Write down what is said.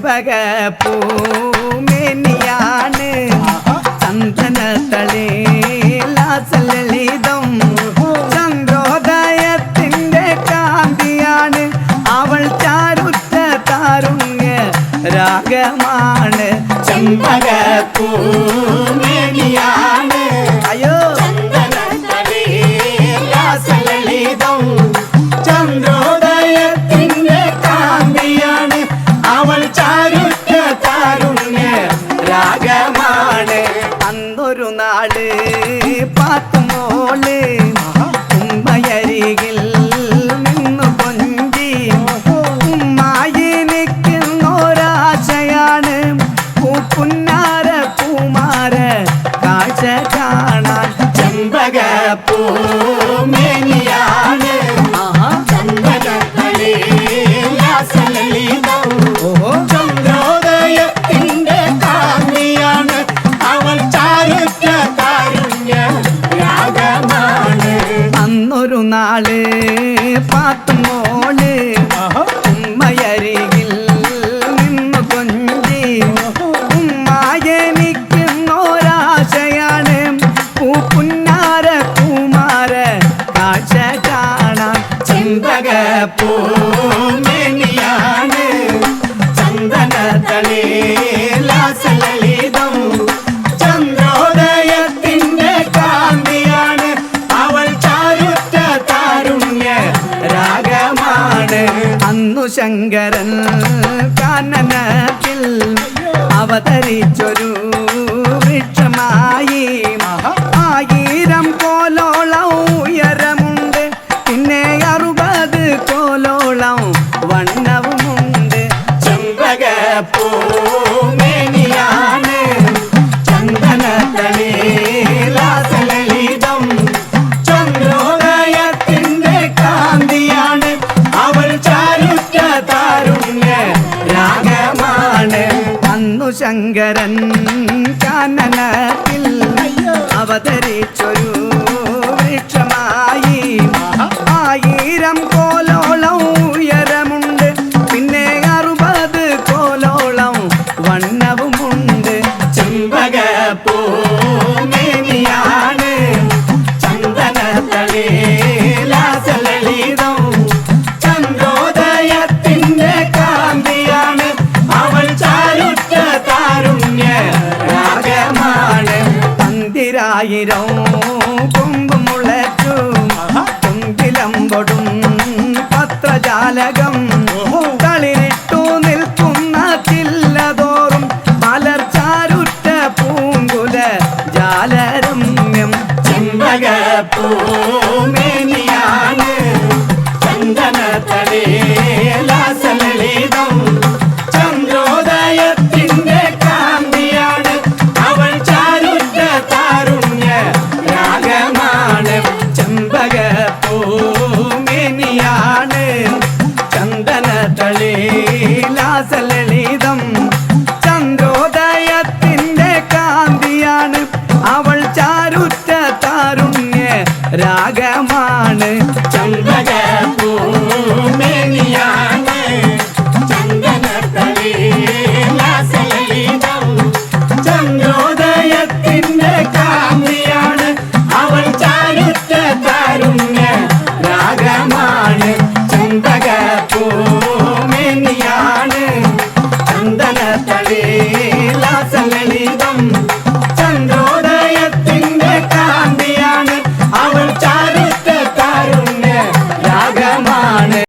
ചെമ്പകപ്പൂമേനിയാണ് ചന്ദനത്തളിലാസലളിതം ചന്ദ്രോദയത്തിന്റെ കാന്തിയാണ് അവൾ ചാരുറ്റ താരുണ്യ രാഗമാണ് ചെമ്പകപ്പൂമേനിയാണ് അയ്യോ ചന്ദനത്തളിലാസലളിതം ചന്ദ്രോദയത്തിന്റെ കാന്തിയാണ് അവൾ ചാരുറ്റ താരുണ്യ രാഗമാണ് അന്നൊരു നാട് പാത്തുമോള് ഉമ്മയരികിൽ നിന്നു കൊഞ്ചി ഉമ്മായി നിൽക്കുന്നൊരാശയാണ് പൂപ്പുന്നാര പൂമാര കാഴ്ച കാണാൻ ചെമ്പകപ്പൂമേനിയാണ് ചന്ദ്രോദയത്തിന്റെ കാന്തിയാണ് അവൾ ചാരുറ്റ താരുണ്യ രാഗമാണ് അന്നൊരു നാള് പാത്തുമോള് ഉമ്മയരികിൽ നിന്നു കൊഞ്ചി ഉമ്മായെ നിൽക്കുന്നൊരാശയാണ് പൂപ്പുന്നാര പൂമാര കാഴ്ച കാണാൻ ചെമ്പകപ്പൂമേനിയാണ് ചന്ദനത്തളിലാസലളിതം ചന്ദ്രോദയത്തിന്റെ കാന്തിയാണ് അവൾ ചാരുറ്റ താരുണ്യ രാഗമാണ് അന്നു ശങ്കരൻ കാനനത്തിൽ അവതരിച്ചൊരു വൃക്ഷമായി 1000 കോലോളം ഉയരമുണ്ട് പിന്നെ 60 കോലോളം വണ്ണവുമുണ്ട് ചെമ്പകപ്പൂമേനിയാണ് ചന്ദനത്തളിലാസലളിതം ചന്ദ്രോദയത്തിന്റെ കാന്തിയാണ് അവൾ ചാരുറ്റ താരുണ്യ രാഗമാണ് അന്നു ശങ്കരൻ കാനനത്തിൽ അവതരിച്ചൊരു വൃക്ഷമായി 1000 കോലോളം ഉയരമുണ്ട് പിന്നെ 60 കോലോളം വണ്ണവുമുണ്ട് ചെമ്പകപ്പൂമേനിയാണ് ചന്ദനത്തളിലാസലളിതം ചന്ദ്രോദയത്തിന്റെ കാന്തിയാണ് അവൾ ചാരുറ്റ താരുണ്യ രാഗമാണ് 10000 കൊമ്പ് മുളച്ചു കൊമ്പിലമ്പൊടും പത്രജാലകം തളിരിട്ടു നിൽക്കുന്ന ചില്ലതോറും മലർച്ചാരുറ്റ പൂങ്കുല ജാലരമ്യം ചെമ്പകപ്പൂമേനിയാണ് ചന്ദനത്തളിലാസലളിതം ചന്ദ്രോദയത്തിന്റെ കാന്തിയാണ് അവൾ ചാരുറ്റ താരുണ്യ രാഗമാണ് ചെമ്പകപ്പൂമേനിയാണ് ചന്ദനത്തളിലാസലളിതം ചന്ദ്രോദയത്തിന്റെ കാന്തിയാണ് അവൾ ചാരുറ്റ താരുണ്യ രാഗമാണ് ചെമ്പകപ്പൂമേനിയാണ് ചന്ദനത്തളിലാസലളിതം ചന്ദ്രോദയത്തിന്റെ കാന്തിയാണ് അവൾ ചാരുറ്റ താരുണ്യ രാഗമാണ് ചെമ്പകപ്പൂമേനിയാണ് ചന്ദനത്തളിലാസലളിതം